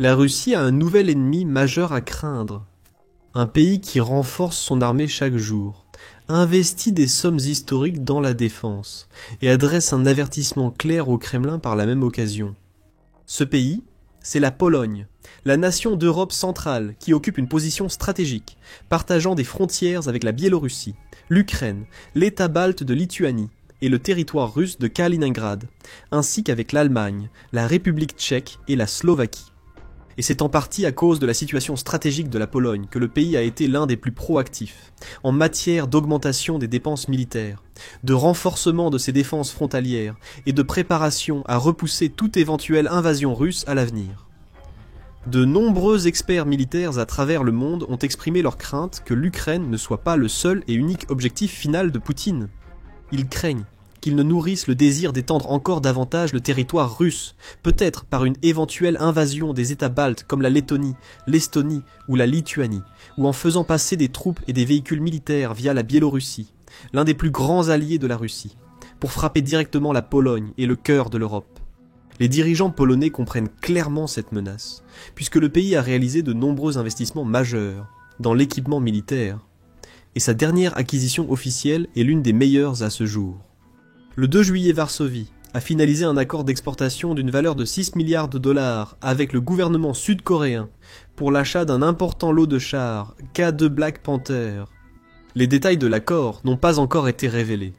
La Russie a un nouvel ennemi majeur à craindre. Un pays qui renforce son armée chaque jour, investit des sommes historiques dans la défense et adresse un avertissement clair au Kremlin par la même occasion. Ce pays, c'est la Pologne, la nation d'Europe centrale qui occupe une position stratégique, partageant des frontières avec la Biélorussie, l'Ukraine, l'État balte de Lituanie et le territoire russe de Kaliningrad, ainsi qu'avec l'Allemagne, la République tchèque et la Slovaquie. Et c'est en partie à cause de la situation stratégique de la Pologne que le pays a été l'un des plus proactifs en matière d'augmentation des dépenses militaires, de renforcement de ses défenses frontalières et de préparation à repousser toute éventuelle invasion russe à l'avenir. De nombreux experts militaires à travers le monde ont exprimé leur crainte que l'Ukraine ne soit pas le seul et unique objectif final de Poutine. Ils craignent qu'il ne nourrisse le désir d'étendre encore davantage le territoire russe, peut-être par une éventuelle invasion des États baltes comme la Lettonie, l'Estonie ou la Lituanie, ou en faisant passer des troupes et des véhicules militaires via la Biélorussie, l'un des plus grands alliés de la Russie, pour frapper directement la Pologne et le cœur de l'Europe. Les dirigeants polonais comprennent clairement cette menace, puisque le pays a réalisé de nombreux investissements majeurs dans l'équipement militaire, et sa dernière acquisition officielle est l'une des meilleures à ce jour. Le 2 juillet, Varsovie a finalisé un accord d'exportation d'une valeur de 6 milliards de dollars avec le gouvernement sud-coréen pour l'achat d'un important lot de chars K2 Black Panther. Les détails de l'accord n'ont pas encore été révélés,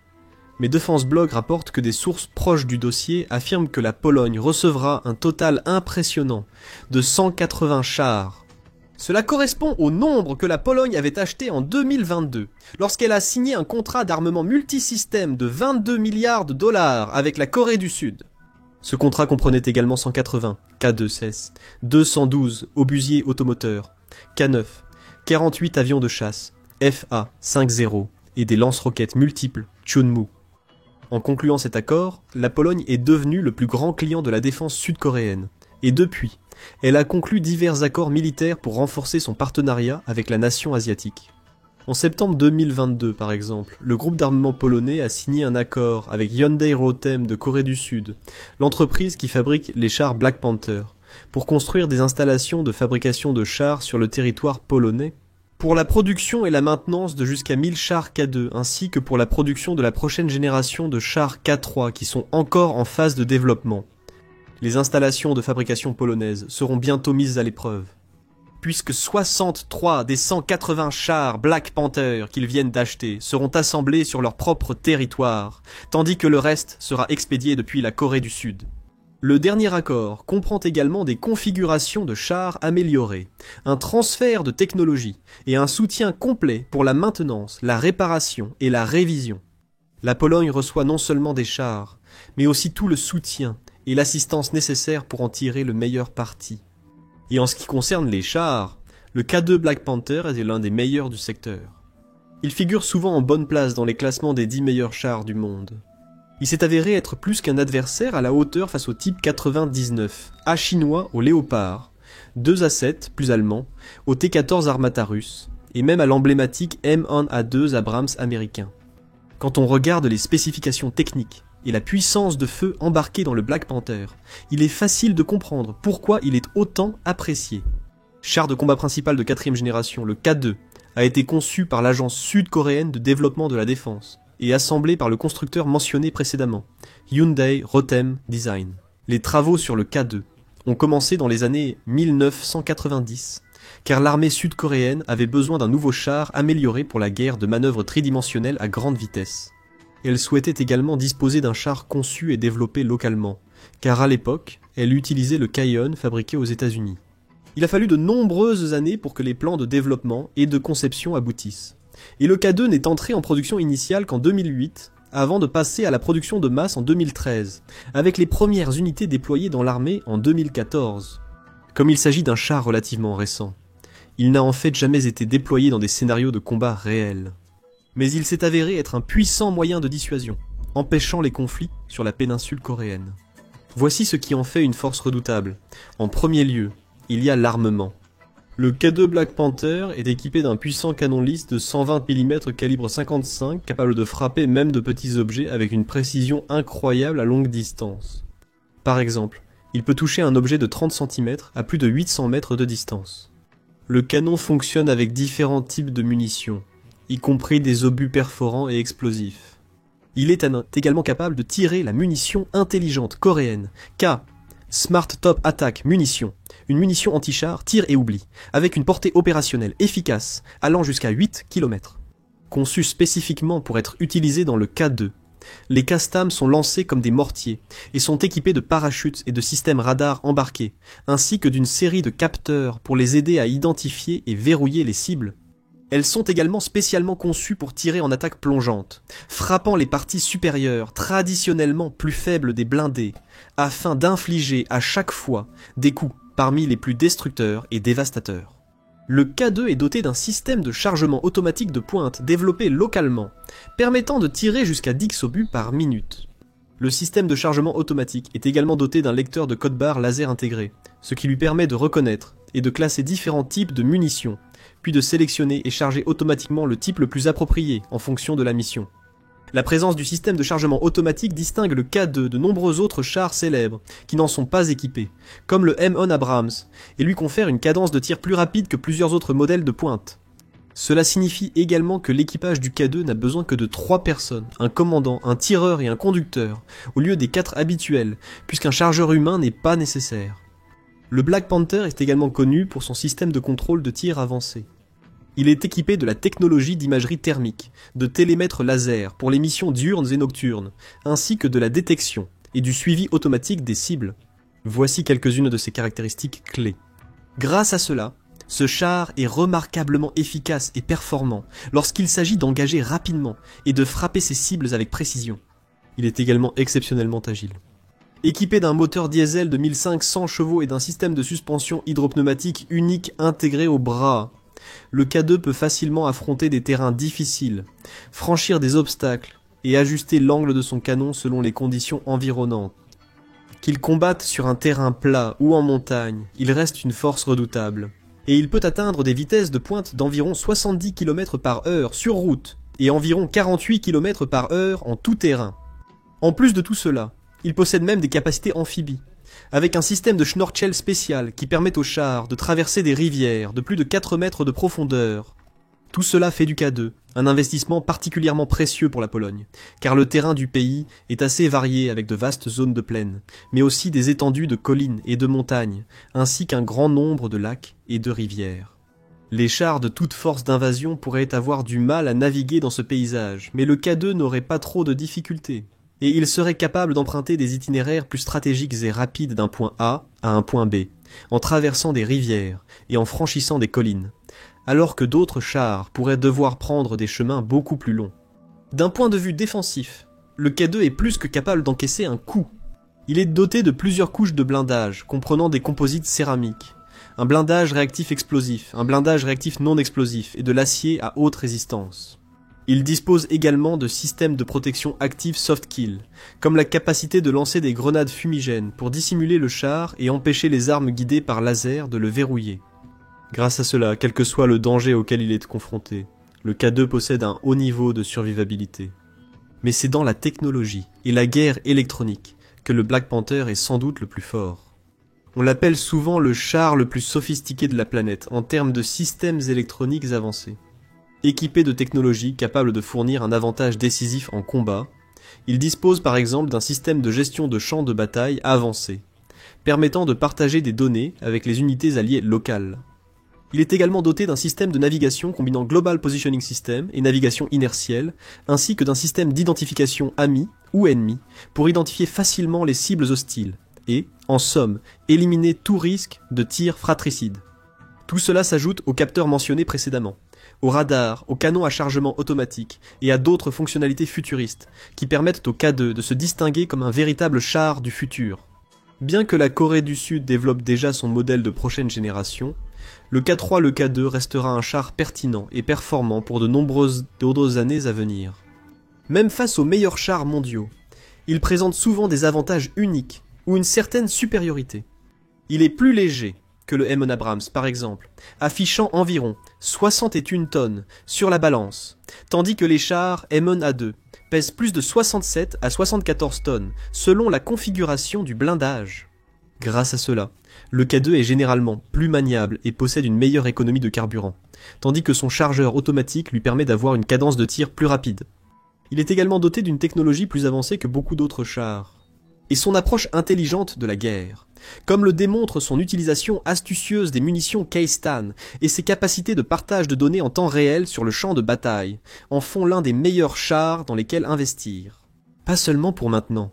mais Defense Blog rapporte que des sources proches du dossier affirment que la Pologne recevra un total impressionnant de 180 chars. Cela correspond au nombre que la Pologne avait acheté en 2022, lorsqu'elle a signé un contrat d'armement multisystème de 22 milliards de dollars avec la Corée du Sud. Ce contrat comprenait également 180 K2SES, 212 obusiers automoteurs, K9, 48 avions de chasse, FA-50 et des lance-roquettes multiples Chunmoo. En concluant cet accord, la Pologne est devenue le plus grand client de la défense sud-coréenne, et depuis, elle a conclu divers accords militaires pour renforcer son partenariat avec la nation asiatique. En septembre 2022, par exemple, le groupe d'armement polonais a signé un accord avec Hyundai Rotem de Corée du Sud, l'entreprise qui fabrique les chars Black Panther, pour construire des installations de fabrication de chars sur le territoire polonais, pour la production et la maintenance de jusqu'à 1000 chars K2, ainsi que pour la production de la prochaine génération de chars K3 qui sont encore en phase de développement. Les installations de fabrication polonaises seront bientôt mises à l'épreuve, puisque 63 des 180 chars Black Panther qu'ils viennent d'acheter seront assemblés sur leur propre territoire, tandis que le reste sera expédié depuis la Corée du Sud. Le dernier accord comprend également des configurations de chars améliorées, un transfert de technologie et un soutien complet pour la maintenance, la réparation et la révision. La Pologne reçoit non seulement des chars, mais aussi tout le soutien et l'assistance nécessaire pour en tirer le meilleur parti. Et en ce qui concerne les chars, le K2 Black Panther est l'un des meilleurs du secteur. Il figure souvent en bonne place dans les classements des 10 meilleurs chars du monde. Il s'est avéré être plus qu'un adversaire à la hauteur face au type 99, A chinois au Léopard, 2A7 plus allemand, au T14 Armata russe, et même à l'emblématique M1A2 Abrams américain. Quand on regarde les spécifications techniques, et la puissance de feu embarquée dans le Black Panther, il est facile de comprendre pourquoi il est autant apprécié. Char de combat principal de 4ème génération, le K2, a été conçu par l'agence sud-coréenne de développement de la défense et assemblé par le constructeur mentionné précédemment, Hyundai Rotem Design. Les travaux sur le K2 ont commencé dans les années 1990, car l'armée sud-coréenne avait besoin d'un nouveau char amélioré pour la guerre de manœuvres tridimensionnelles à grande vitesse. Elle souhaitait également disposer d'un char conçu et développé localement, car à l'époque, elle utilisait le Kayon fabriqué aux États-Unis. Il a fallu de nombreuses années pour que les plans de développement et de conception aboutissent. Et le K2 n'est entré en production initiale qu'en 2008, avant de passer à la production de masse en 2013, avec les premières unités déployées dans l'armée en 2014. Comme il s'agit d'un char relativement récent, il n'a en fait jamais été déployé dans des scénarios de combat réels. Mais il s'est avéré être un puissant moyen de dissuasion, empêchant les conflits sur la péninsule coréenne. Voici ce qui en fait une force redoutable. En premier lieu, il y a l'armement. Le K2 Black Panther est équipé d'un puissant canon lisse de 120 mm calibre 55, capable de frapper même de petits objets avec une précision incroyable à longue distance. Par exemple, Il peut toucher un objet de 30 cm à plus de 800 mètres de distance. Le canon fonctionne avec différents types de munitions, y compris des obus perforants et explosifs. Il est également capable de tirer la munition intelligente coréenne, K, Smart Top Attack Munition, une munition anti-char tir et oubli, avec une portée opérationnelle efficace allant jusqu'à 8 km. Conçu spécifiquement pour être utilisé dans le K2, les Castam sont lancés comme des mortiers et sont équipés de parachutes et de systèmes radars embarqués, ainsi que d'une série de capteurs pour les aider à identifier et verrouiller les cibles. Elles sont également spécialement conçues pour tirer en attaque plongeante, frappant les parties supérieures, traditionnellement plus faibles des blindés, afin d'infliger à chaque fois des coups parmi les plus destructeurs et dévastateurs. Le K2 est doté d'un système de chargement automatique de pointe développé localement, permettant de tirer jusqu'à 10 obus par minute. Le système de chargement automatique est également doté d'un lecteur de code barre laser intégré, ce qui lui permet de reconnaître et de classer différents types de munitions, puis de sélectionner et charger automatiquement le type le plus approprié en fonction de la mission. La présence du système de chargement automatique distingue le K2 de nombreux autres chars célèbres qui n'en sont pas équipés, comme le M1 Abrams, et lui confère une cadence de tir plus rapide que plusieurs autres modèles de pointe. Cela signifie également que l'équipage du K2 n'a besoin que de 3 personnes, un commandant, un tireur et un conducteur, au lieu des 4 habituels, puisqu'un chargeur humain n'est pas nécessaire. Le Black Panther est également connu pour son système de contrôle de tir avancé. Il est équipé de la technologie d'imagerie thermique, de télémètres laser pour les missions diurnes et nocturnes, ainsi que de la détection et du suivi automatique des cibles. Voici quelques-unes de ses caractéristiques clés. Grâce à cela, ce char est remarquablement efficace et performant lorsqu'il s'agit d'engager rapidement et de frapper ses cibles avec précision. Il est également exceptionnellement agile. Équipé d'un moteur diesel de 1500 chevaux et d'un système de suspension hydropneumatique unique intégré au bras, le K2 peut facilement affronter des terrains difficiles, franchir des obstacles et ajuster l'angle de son canon selon les conditions environnantes. Qu'il combatte sur un terrain plat ou en montagne, il reste une force redoutable. Et il peut atteindre des vitesses de pointe d'environ 70 km/h sur route et environ 48 km/h en tout terrain. En plus de tout cela, il possède même des capacités amphibies, avec un système de schnorchel spécial qui permet aux chars de traverser des rivières de plus de 4 mètres de profondeur. Tout cela fait du K2 un investissement particulièrement précieux pour la Pologne, car le terrain du pays est assez varié avec de vastes zones de plaine, mais aussi des étendues de collines et de montagnes, ainsi qu'un grand nombre de lacs et de rivières. Les chars de toute force d'invasion pourraient avoir du mal à naviguer dans ce paysage, mais le K2 n'aurait pas trop de difficultés. Et il serait capable d'emprunter des itinéraires plus stratégiques et rapides d'un point A à un point B, en traversant des rivières et en franchissant des collines, alors que d'autres chars pourraient devoir prendre des chemins beaucoup plus longs. D'un point de vue défensif, le K2 est plus que capable d'encaisser un coup. Il est doté de plusieurs couches de blindage, comprenant des composites céramiques, un blindage réactif explosif, un blindage réactif non explosif et de l'acier à haute résistance. Il dispose également de systèmes de protection active soft kill, comme la capacité de lancer des grenades fumigènes pour dissimuler le char et empêcher les armes guidées par laser de le verrouiller. Grâce à cela, quel que soit le danger auquel il est confronté, le K2 possède un haut niveau de survivabilité. Mais c'est dans la technologie et la guerre électronique que le Black Panther est sans doute le plus fort. On l'appelle souvent le char le plus sophistiqué de la planète en termes de systèmes électroniques avancés. Équipé de technologies capables de fournir un avantage décisif en combat, il dispose par exemple d'un système de gestion de champs de bataille avancé, permettant de partager des données avec les unités alliées locales. Il est également doté d'un système de navigation combinant Global Positioning System et navigation inertielle, ainsi que d'un système d'identification amis ou ennemis pour identifier facilement les cibles hostiles et, en somme, éliminer tout risque de tir fratricide. Tout cela s'ajoute aux capteurs mentionnés précédemment, aux radars, aux canons à chargement automatique et à d'autres fonctionnalités futuristes qui permettent au K2 de se distinguer comme un véritable char du futur. Bien que la Corée du Sud développe déjà son modèle de prochaine génération, le K3 le K2 restera un char pertinent et performant pour de nombreuses d'autres années à venir. Même face aux meilleurs chars mondiaux, il présente souvent des avantages uniques ou une certaine supériorité. Il est plus léger que le M1 Abrams par exemple, affichant environ 61 tonnes sur la balance, tandis que les chars M1A2 pèsent plus de 67 à 74 tonnes selon la configuration du blindage. Grâce à cela, le K2 est généralement plus maniable et possède une meilleure économie de carburant, tandis que son chargeur automatique lui permet d'avoir une cadence de tir plus rapide. Il est également doté d'une technologie plus avancée que beaucoup d'autres chars, et son approche intelligente de la guerre, comme le démontre son utilisation astucieuse des munitions K-Stan et ses capacités de partage de données en temps réel sur le champ de bataille, en font l'un des meilleurs chars dans lesquels investir. Pas seulement pour maintenant,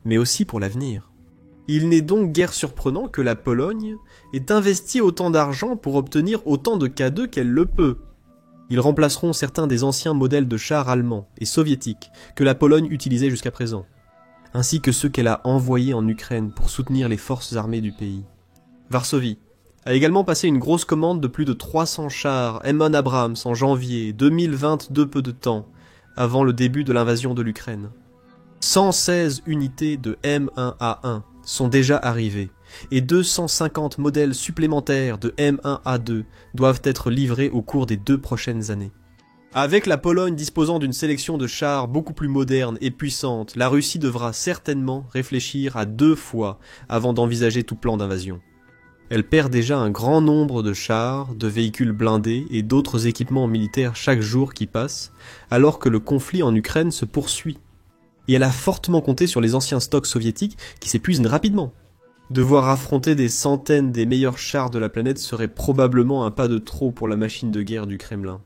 mais aussi pour l'avenir. Il n'est donc guère surprenant que la Pologne ait investi autant d'argent pour obtenir autant de K2 qu'elle le peut. Ils remplaceront certains des anciens modèles de chars allemands et soviétiques que la Pologne utilisait jusqu'à présent, ainsi que ceux qu'elle a envoyés en Ukraine pour soutenir les forces armées du pays. Varsovie a également passé une grosse commande de plus de 300 chars M1 Abrams en janvier 2022, peu de temps avant le début de l'invasion de l'Ukraine. 116 unités de M1A1 sont déjà arrivées, et 250 modèles supplémentaires de M1A2 doivent être livrés au cours des 2 prochaines années. Avec la Pologne disposant d'une sélection de chars beaucoup plus moderne et puissante, la Russie devra certainement réfléchir à 2 fois avant d'envisager tout plan d'invasion. Elle perd déjà un grand nombre de chars, de véhicules blindés et d'autres équipements militaires chaque jour qui passe, alors que le conflit en Ukraine se poursuit. Et elle a fortement compté sur les anciens stocks soviétiques qui s'épuisent rapidement. Devoir affronter des centaines des meilleurs chars de la planète serait probablement un pas de trop pour la machine de guerre du Kremlin.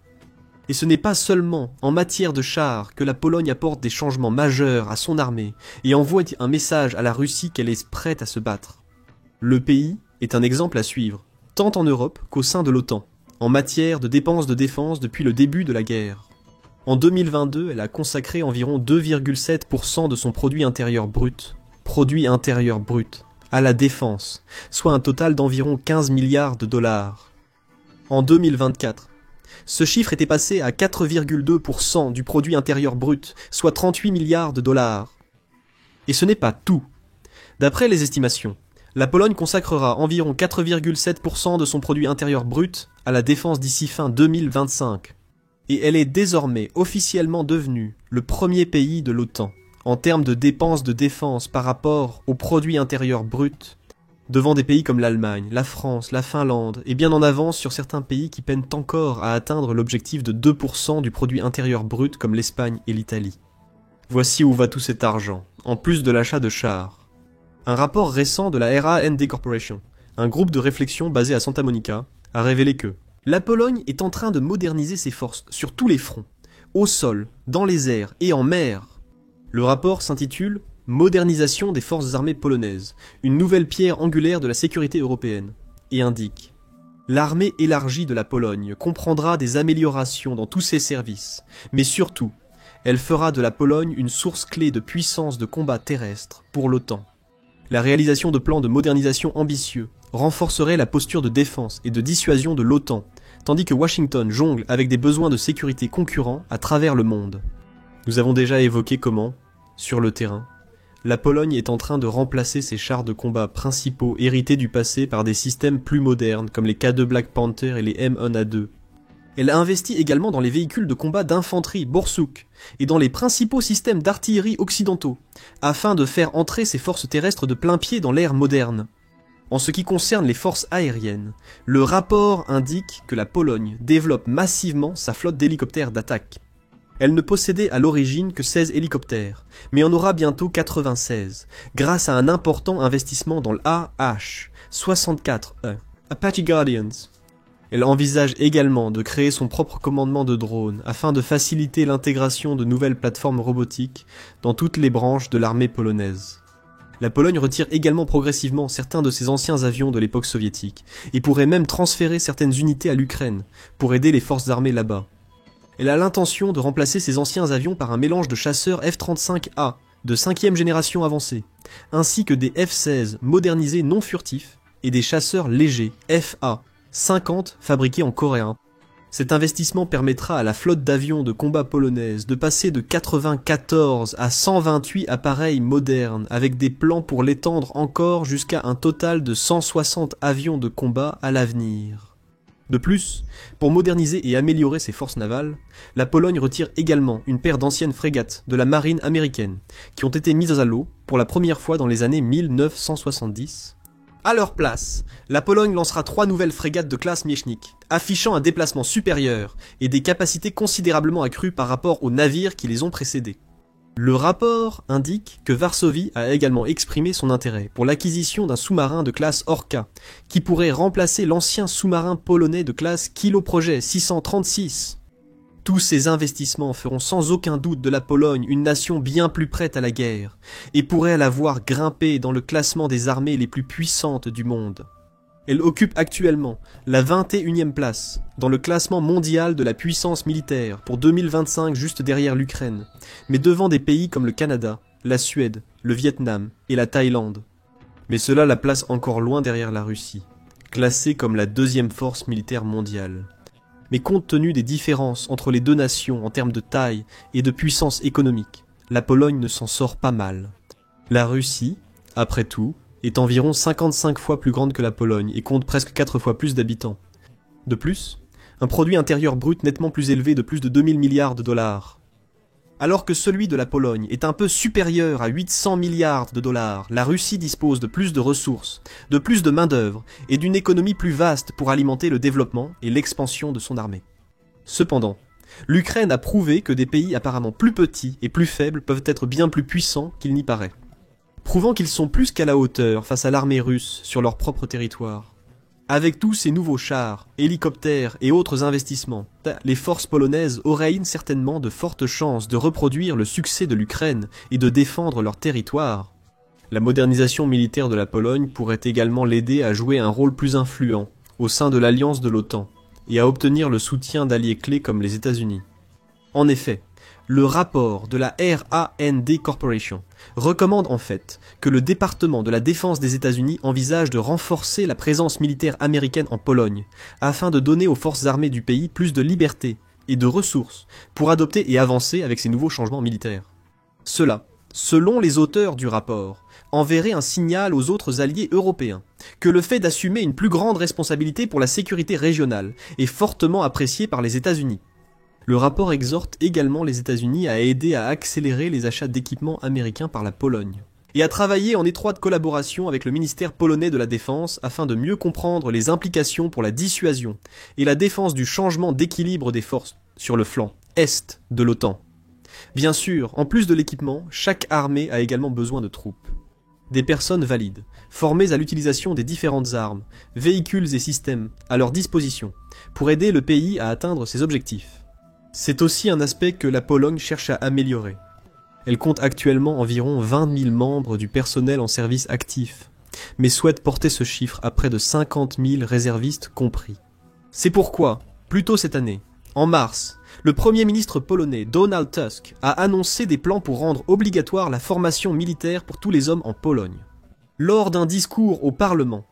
Et ce n'est pas seulement en matière de chars que la Pologne apporte des changements majeurs à son armée et envoie un message à la Russie qu'elle est prête à se battre. Le pays est un exemple à suivre, tant en Europe qu'au sein de l'OTAN, en matière de dépenses de défense depuis le début de la guerre. En 2022, elle a consacré environ 2,7% de son produit intérieur brut, à la défense, soit un total d'environ 15 milliards de dollars. En 2024, ce chiffre était passé à 4,2% du produit intérieur brut, soit 38 milliards de dollars. Et ce n'est pas tout. D'après les estimations, la Pologne consacrera environ 4,7% de son produit intérieur brut à la défense d'ici fin 2025. Et elle est désormais officiellement devenue le premier pays de l'OTAN en termes de dépenses de défense par rapport au produit intérieur brut, devant des pays comme l'Allemagne, la France, la Finlande, et bien en avance sur certains pays qui peinent encore à atteindre l'objectif de 2% du produit intérieur brut comme l'Espagne et l'Italie. Voici où va tout cet argent, en plus de l'achat de chars. Un rapport récent de la RAND Corporation, un groupe de réflexion basé à Santa Monica, a révélé que la Pologne est en train de moderniser ses forces sur tous les fronts, au sol, dans les airs et en mer. Le rapport s'intitule « Modernisation des forces armées polonaises, une nouvelle pierre angulaire de la sécurité européenne » et indique « L'armée élargie de la Pologne comprendra des améliorations dans tous ses services, mais surtout, elle fera de la Pologne une source clé de puissance de combat terrestre pour l'OTAN. La réalisation de plans de modernisation ambitieux renforcerait la posture de défense et de dissuasion de l'OTAN, tandis que Washington jongle avec des besoins de sécurité concurrents à travers le monde. Nous avons déjà évoqué comment, sur le terrain, la Pologne est en train de remplacer ses chars de combat principaux hérités du passé par des systèmes plus modernes comme les K2 Black Panther et les M1A2. Elle a investi également dans les véhicules de combat d'infanterie Borsuk et dans les principaux systèmes d'artillerie occidentaux, afin de faire entrer ses forces terrestres de plein pied dans l'ère moderne. En ce qui concerne les forces aériennes, le rapport indique que la Pologne développe massivement sa flotte d'hélicoptères d'attaque. Elle ne possédait à l'origine que 16 hélicoptères, mais en aura bientôt 96, grâce à un important investissement dans l'AH-64E, Apache Guardians. Elle envisage également de créer son propre commandement de drones afin de faciliter l'intégration de nouvelles plateformes robotiques dans toutes les branches de l'armée polonaise. La Pologne retire également progressivement certains de ses anciens avions de l'époque soviétique et pourrait même transférer certaines unités à l'Ukraine pour aider les forces armées là-bas. Elle a l'intention de remplacer ses anciens avions par un mélange de chasseurs F-35A de 5e génération avancée, ainsi que des F-16 modernisés non furtifs et des chasseurs légers FA-50 fabriqués en coréen. Cet investissement permettra à la flotte d'avions de combat polonaise de passer de 94 à 128 appareils modernes avec des plans pour l'étendre encore jusqu'à un total de 160 avions de combat à l'avenir. De plus, pour moderniser et améliorer ses forces navales, la Pologne retire également une paire d'anciennes frégates de la marine américaine qui ont été mises à l'eau pour la première fois dans les années 1970 À leur place, la Pologne lancera 3 nouvelles frégates de classe Miesznik, affichant un déplacement supérieur et des capacités considérablement accrues par rapport aux navires qui les ont précédés. Le rapport indique que Varsovie a également exprimé son intérêt pour l'acquisition d'un sous-marin de classe Orca, qui pourrait remplacer l'ancien sous-marin polonais de classe Kilo Projet 636. Tous ces investissements feront sans aucun doute de la Pologne une nation bien plus prête à la guerre, et pourraient la voir grimper dans le classement des armées les plus puissantes du monde. Elle occupe actuellement la 21e place dans le classement mondial de la puissance militaire pour 2025 juste derrière l'Ukraine, mais devant des pays comme le Canada, la Suède, le Vietnam et la Thaïlande. Mais cela la place encore loin derrière la Russie, classée comme la 2e force militaire mondiale. Mais compte tenu des différences entre les deux nations en termes de taille et de puissance économique, la Pologne ne s'en sort pas mal. La Russie, après tout, est environ 55 fois plus grande que la Pologne et compte presque 4 fois plus d'habitants. De plus, un produit intérieur brut nettement plus élevé de plus de 2000 milliards de dollars. Alors que celui de la Pologne est un peu supérieur à 800 milliards de dollars, la Russie dispose de plus de ressources, de plus de main-d'œuvre et d'une économie plus vaste pour alimenter le développement et l'expansion de son armée. Cependant, l'Ukraine a prouvé que des pays apparemment plus petits et plus faibles peuvent être bien plus puissants qu'il n'y paraît, prouvant qu'ils sont plus qu'à la hauteur face à l'armée russe sur leur propre territoire. Avec tous ces nouveaux chars, hélicoptères et autres investissements, les forces polonaises auraient certainement de fortes chances de reproduire le succès de l'Ukraine et de défendre leur territoire. La modernisation militaire de la Pologne pourrait également l'aider à jouer un rôle plus influent au sein de l'alliance de l'OTAN et à obtenir le soutien d'alliés clés comme les États-Unis. En effet, le rapport de la RAND Corporation recommande en fait que le département de la défense des États-Unis envisage de renforcer la présence militaire américaine en Pologne, afin de donner aux forces armées du pays plus de liberté et de ressources pour adopter et avancer avec ces nouveaux changements militaires. Cela, selon les auteurs du rapport, enverrait un signal aux autres alliés européens que le fait d'assumer une plus grande responsabilité pour la sécurité régionale est fortement apprécié par les États-Unis. Le rapport exhorte également les États-Unis à aider à accélérer les achats d'équipements américains par la Pologne, et à travailler en étroite collaboration avec le ministère polonais de la Défense afin de mieux comprendre les implications pour la dissuasion et la défense du changement d'équilibre des forces sur le flanc est de l'OTAN. Bien sûr, en plus de l'équipement, chaque armée a également besoin de troupes. Des personnes valides, formées à l'utilisation des différentes armes, véhicules et systèmes à leur disposition, pour aider le pays à atteindre ses objectifs. C'est aussi un aspect que la Pologne cherche à améliorer. Elle compte actuellement environ 20 000 membres du personnel en service actif, mais souhaite porter ce chiffre à près de 50 000 réservistes compris. C'est pourquoi, plus tôt cette année, en mars, le Premier ministre polonais Donald Tusk a annoncé des plans pour rendre obligatoire la formation militaire pour tous les hommes en Pologne. Lors d'un discours au Parlement,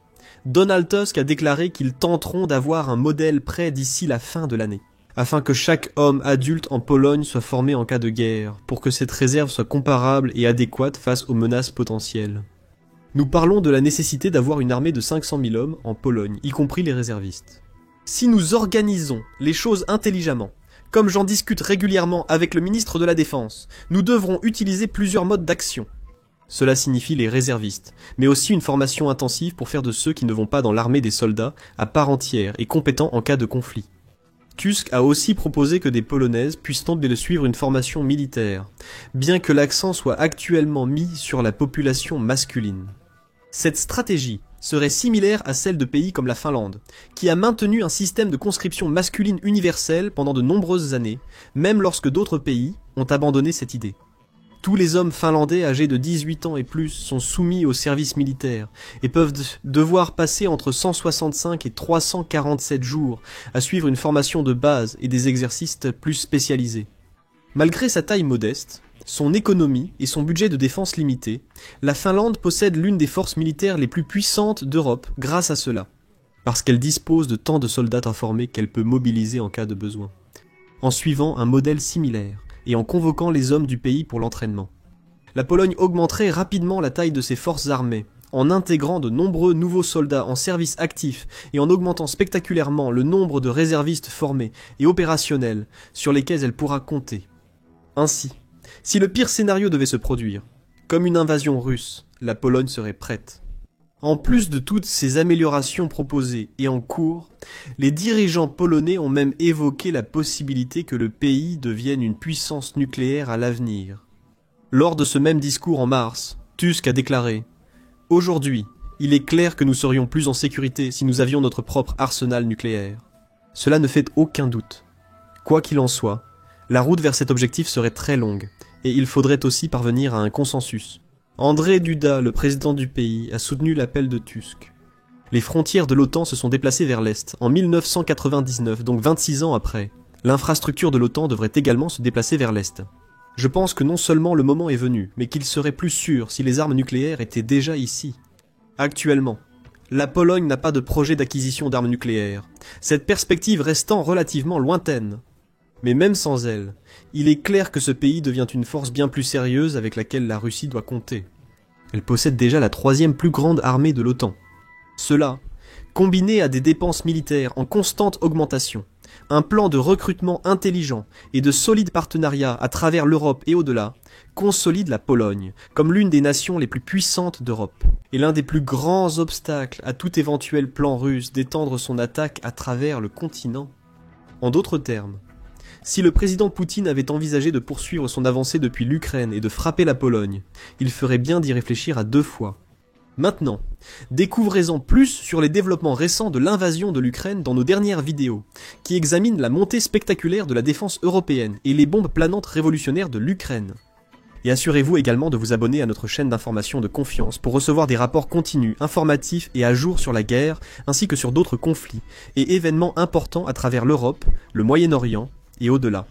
Donald Tusk a déclaré qu'ils tenteront d'avoir un modèle prêt d'ici la fin de l'année, afin que chaque homme adulte en Pologne soit formé en cas de guerre, pour que cette réserve soit comparable et adéquate face aux menaces potentielles. Nous parlons de la nécessité d'avoir une armée de 500 000 hommes en Pologne, y compris les réservistes. Si nous organisons les choses intelligemment, comme j'en discute régulièrement avec le ministre de la Défense, nous devrons utiliser plusieurs modes d'action. Cela signifie les réservistes, mais aussi une formation intensive pour faire de ceux qui ne vont pas dans l'armée des soldats à part entière et compétents en cas de conflit. Tusk a aussi proposé que des Polonaises puissent tenter de suivre une formation militaire, bien que l'accent soit actuellement mis sur la population masculine. Cette stratégie serait similaire à celle de pays comme la Finlande, qui a maintenu un système de conscription masculine universelle pendant de nombreuses années, même lorsque d'autres pays ont abandonné cette idée. Tous les hommes finlandais âgés de 18 ans et plus sont soumis au service militaire et peuvent devoir passer entre 165 et 347 jours à suivre une formation de base et des exercices plus spécialisés. Malgré sa taille modeste, son économie et son budget de défense limité, la Finlande possède l'une des forces militaires les plus puissantes d'Europe grâce à cela, parce qu'elle dispose de tant de soldats informés qu'elle peut mobiliser en cas de besoin, en suivant un modèle similaire et en convoquant les hommes du pays pour l'entraînement. La Pologne augmenterait rapidement la taille de ses forces armées, en intégrant de nombreux nouveaux soldats en service actif et en augmentant spectaculairement le nombre de réservistes formés et opérationnels sur lesquels elle pourra compter. Ainsi, si le pire scénario devait se produire, comme une invasion russe, la Pologne serait prête. En plus de toutes ces améliorations proposées et en cours, les dirigeants polonais ont même évoqué la possibilité que le pays devienne une puissance nucléaire à l'avenir. Lors de ce même discours en mars, Tusk a déclaré « Aujourd'hui, il est clair que nous serions plus en sécurité si nous avions notre propre arsenal nucléaire. Cela ne fait aucun doute. Quoi qu'il en soit, la route vers cet objectif serait très longue, et il faudrait aussi parvenir à un consensus. » Andrzej Duda, le président du pays, a soutenu l'appel de Tusk. Les frontières de l'OTAN se sont déplacées vers l'Est, en 1999, donc 26 ans après. L'infrastructure de l'OTAN devrait également se déplacer vers l'Est. Je pense que non seulement le moment est venu, mais qu'il serait plus sûr si les armes nucléaires étaient déjà ici. Actuellement, la Pologne n'a pas de projet d'acquisition d'armes nucléaires, cette perspective restant relativement lointaine. Mais même sans elle, il est clair que ce pays devient une force bien plus sérieuse avec laquelle la Russie doit compter. Elle possède déjà la 3e plus grande armée de l'OTAN. Cela, combiné à des dépenses militaires en constante augmentation, un plan de recrutement intelligent et de solides partenariats à travers l'Europe et au-delà, consolide la Pologne comme l'une des nations les plus puissantes d'Europe, et l'un des plus grands obstacles à tout éventuel plan russe d'étendre son attaque à travers le continent. En d'autres termes, si le président Poutine avait envisagé de poursuivre son avancée depuis l'Ukraine et de frapper la Pologne, il ferait bien d'y réfléchir à 2 fois. Maintenant, découvrez-en plus sur les développements récents de l'invasion de l'Ukraine dans nos dernières vidéos, qui examinent la montée spectaculaire de la défense européenne et les bombes planantes révolutionnaires de l'Ukraine. Et assurez-vous également de vous abonner à notre chaîne d'information de confiance pour recevoir des rapports continus, informatifs et à jour sur la guerre, ainsi que sur d'autres conflits et événements importants à travers l'Europe, le Moyen-Orient et au-delà.